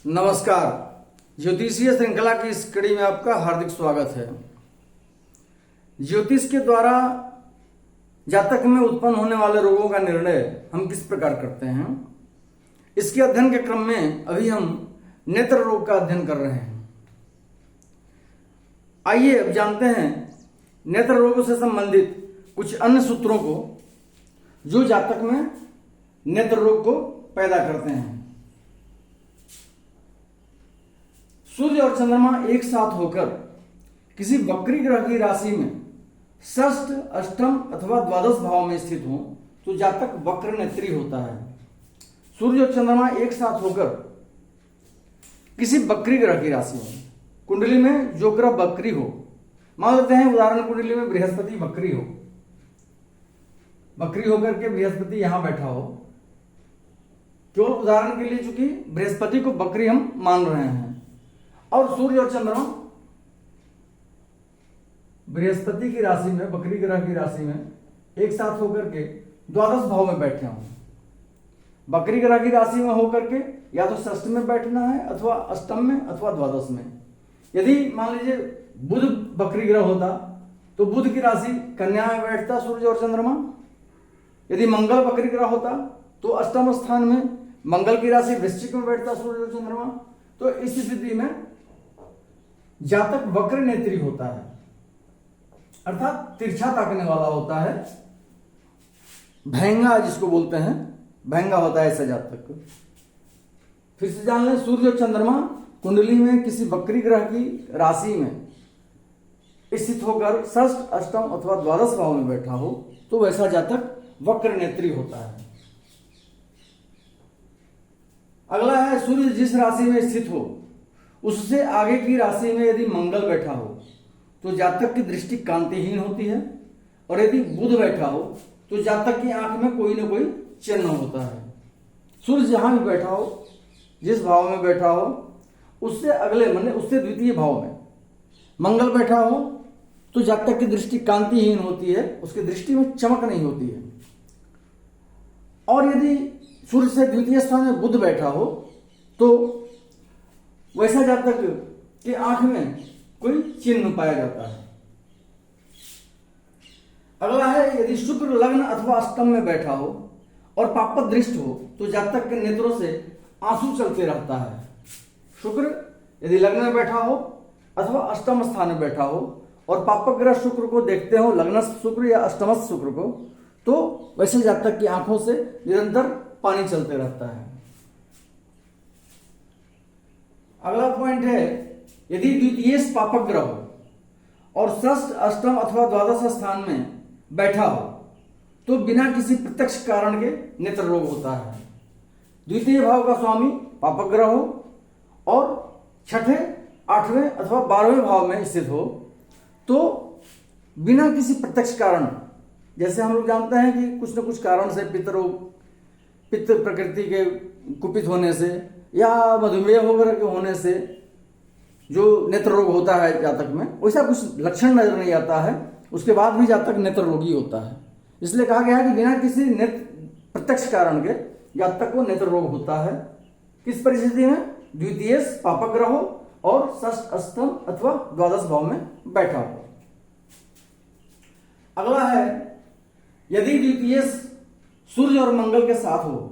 नमस्कार। ज्योतिषीय श्रृंखला की इस कड़ी में आपका हार्दिक स्वागत है। ज्योतिष के द्वारा जातक में उत्पन्न होने वाले रोगों का निर्णय हम किस प्रकार करते हैं, इसके अध्ययन के क्रम में अभी हम नेत्र रोग का अध्ययन कर रहे हैं। आइए अब जानते हैं नेत्र रोगों से संबंधित कुछ अन्य सूत्रों को जो जातक में नेत्र रोग को पैदा करते हैं। सूर्य और चंद्रमा एक साथ होकर किसी वक्री ग्रह की राशि में षष्ठ, अष्टम अथवा द्वादश भाव में स्थित हो तो जातक वक्र नेत्री होता है। सूर्य और चंद्रमा एक साथ होकर किसी वक्री ग्रह की राशि में, कुंडली में जो ग्रह वक्री हो, मान लेते हैं उदाहरण कुंडली में बृहस्पति वक्री हो, वक्री होकर के बृहस्पति यहां बैठा हो, केवल उदाहरण के लिए चूंकि बृहस्पति को वक्री हम मान रहे हैं, और सूर्य और चंद्रमा बृहस्पति की राशि में, वक्री ग्रह की राशि में एक साथ होकर के द्वादश भाव में बैठे हों। वक्री ग्रह की राशि में होकर के या तो षष्ठ में बैठना है अथवा अष्टम में अथवा द्वादश में। यदि मान लीजिए बुध वक्री ग्रह होता तो बुध की राशि कन्या में बैठता सूर्य और चंद्रमा। यदि मंगल वक्री ग्रह होता तो अष्टम स्थान में मंगल की राशि वृश्चिक में बैठता सूर्य और चंद्रमा। तो इस स्थिति में जातक वक्र नेत्री होता है, अर्थात तिरछा ताकने वाला होता है, भैंगा जिसको बोलते हैं, भैंगा होता है ऐसा जातक। फिर से जान लें, सूर्य और चंद्रमा कुंडली में किसी वक्री ग्रह की राशि में स्थित होकर षष्ठ, अष्टम अथवा द्वादश भाव में बैठा हो तो वैसा जातक वक्र नेत्री होता है। अगला है, सूर्य जिस राशि में स्थित हो उससे आगे की राशि में यदि मंगल बैठा हो तो जातक की दृष्टि कांतिहीन होती है, और यदि बुध बैठा हो तो जातक की आंख में कोई ना कोई चिन्ह होता है। सूर्य जहां भी बैठा हो, जिस भाव में बैठा हो, उससे अगले माने उससे द्वितीय भाव में मंगल बैठा हो तो जातक की दृष्टि कांतिहीन होती है, उसकी दृष्टि में चमक नहीं होती है। और यदि सूर्य से द्वितीय स्थान में बुध बैठा हो तो वैसा जातक की आंख में कोई चिन्ह पाया जाता है। अगला है, यदि शुक्र लग्न अथवा अष्टम में बैठा हो और पापक दृष्ट हो तो जातक के नेत्रों से आंसू चलते रहता है। शुक्र यदि लग्न में बैठा हो अथवा अष्टम स्थान में बैठा हो और पापक ग्रह शुक्र को देखते हो, लग्नस्थ शुक्र या अष्टमस्थ शुक्र को, तो वैसे जातक की आंखों से निरंतर पानी चलते रहता है। अगला पॉइंट है, यदि द्वितीय पापक ग्रह हो और षष्ठ, अष्टम अथवा द्वादश स्थान में बैठा हो तो बिना किसी प्रत्यक्ष कारण के नेत्र रोग होता है। द्वितीय भाव का स्वामी पापक ग्रह हो और छठे, आठवें अथवा 12वें भाव में स्थित हो तो बिना किसी प्रत्यक्ष कारण, जैसे हम लोग जानते हैं कि कुछ न कुछ कारण से पित्त रोग, पित्त प्रकृति के कुपित होने से या मधुमेह वगैरह के होने से जो नेत्र रोग होता है जातक में, वैसा कुछ लक्षण नजर नहीं आता है, उसके बाद भी जातक नेत्र रोगी होता है। इसलिए कहा गया है कि बिना किसी प्रत्यक्ष कारण के जातक को नेत्र रोग होता है। किस परिस्थिति में? द्वितीय पापक ग्रह हो और षष्ठ, अष्टम अथवा द्वादश भाव में बैठा हो। अगला है, यदि द्वितीय सूर्य और मंगल के साथ हो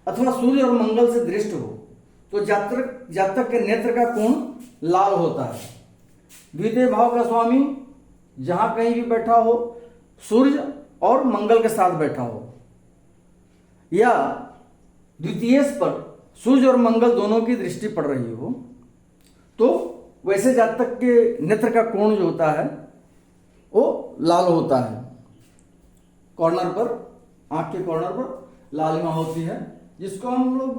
अथवा सूर्य और मंगल से दृष्ट हो तो जातक के नेत्र का कोण लाल होता है। द्वितीय भाव का स्वामी जहां कहीं भी बैठा हो, सूर्य और मंगल के साथ बैठा हो, या द्वितीय पर सूर्य और मंगल दोनों की दृष्टि पड़ रही हो, तो वैसे जातक के नेत्र का कोण जो होता है वो लाल होता है। कॉर्नर पर, आंख के कॉर्नर पर लालिमा होती है, जिसको हम लोग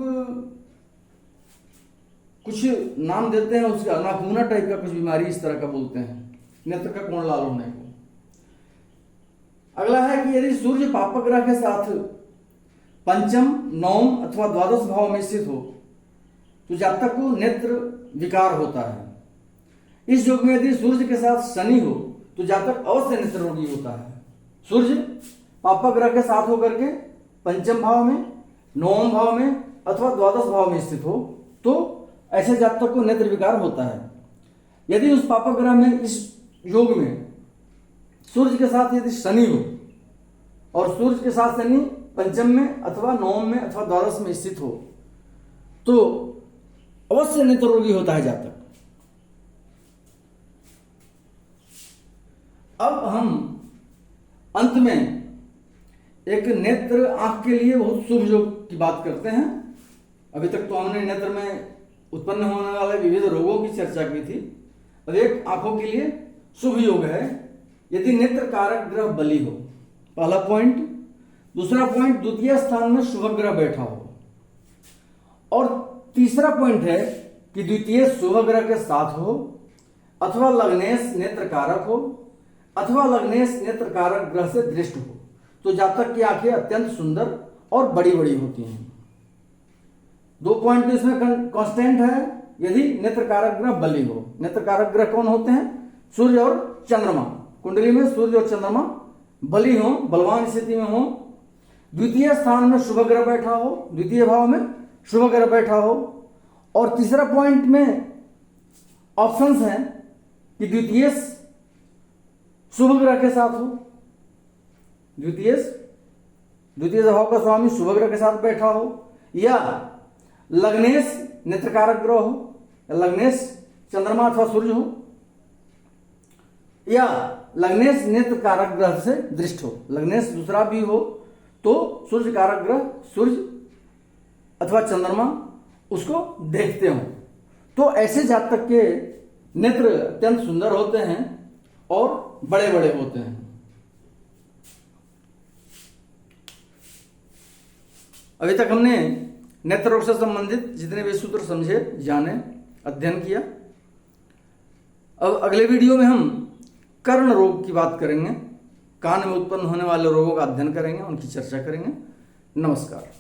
कुछ नाम देते हैं, उसका नाखूना टाइप का कुछ बीमारी इस तरह का बोलते हैं, नेत्र का कोण लाल होने को। अगला है कि यदि सूर्य पापक ग्रह के साथ पंचम, नवम अथवा द्वादश भाव में स्थित हो तो जातक को नेत्र विकार होता है। इस योग में यदि सूर्य के साथ शनि हो तो जातक अवश्य नेत्र रोगी होता है। सूर्य पापक ग्रह के साथ होकर के पंचम भाव में, नवम भाव में अथवा द्वादश भाव में स्थित हो तो ऐसे जातक को नेत्र विकार होता है। यदि उस पापक ग्रह में, इस योग में सूर्य के साथ यदि शनि हो और सूर्य के साथ शनि पंचम में अथवा नवम में अथवा द्वादश में स्थित हो तो अवश्य नेत्र रोगी होता है जातक। अब हम अंत में एक नेत्र आंख के लिए बहुत शुभ योग की बात करते हैं। अभी तक तो हमने नेत्र में उत्पन्न होने वाले विविध रोगों की चर्चा की थी। अब एक आंखों के लिए शुभ योग है यदि नेत्र कारक ग्रह बली हो, पहला पॉइंट। दूसरा पॉइंट, द्वितीय स्थान में शुभ ग्रह बैठा हो। और तीसरा पॉइंट है कि द्वितीय शुभ ग्रह के साथ हो अथवा लग्नेश नेत्र कारक हो अथवा लग्नेश नेत्र कारक ग्रह से दृष्ट हो तो जातक की आंखें अत्यंत सुंदर और बड़ी बड़ी होती हैं। 2 पॉइंट तो इसमें कांस्टेंट है, यदि नेत्र कारक ग्रह बली हो। नेत्र कारक ग्रह कौन होते हैं? सूर्य और चंद्रमा। कुंडली में सूर्य और चंद्रमा बली हो, बलवान स्थिति में हो, द्वितीय स्थान में शुभ ग्रह बैठा हो, द्वितीय भाव में शुभ ग्रह बैठा हो। और तीसरा पॉइंट में ऑप्शंस हैं कि द्वितीय शुभ ग्रह के साथ हो, द्वितीय भाव का स्वामी शुभ ग्रह के साथ बैठा हो, या लग्नेश नेत्रकारक ग्रह हो, लग्नेश चंद्रमा अथवा सूर्य हो, या लग्नेश नेत्र कारक ग्रह से दृष्ट हो। लग्नेश दूसरा भी हो तो सूर्य कारक ग्रह सूर्य अथवा चंद्रमा उसको देखते हो तो ऐसे जातक के नेत्र अत्यंत सुंदर होते हैं और बड़े बड़े होते हैं। अभी तक हमने नेत्र रोग से संबंधित जितने भी सूत्र समझे, जाने, अध्ययन किया। अब अगले वीडियो में हम कर्ण रोग की बात करेंगे, कान में उत्पन्न होने वाले रोगों का अध्ययन करेंगे, उनकी चर्चा करेंगे। नमस्कार।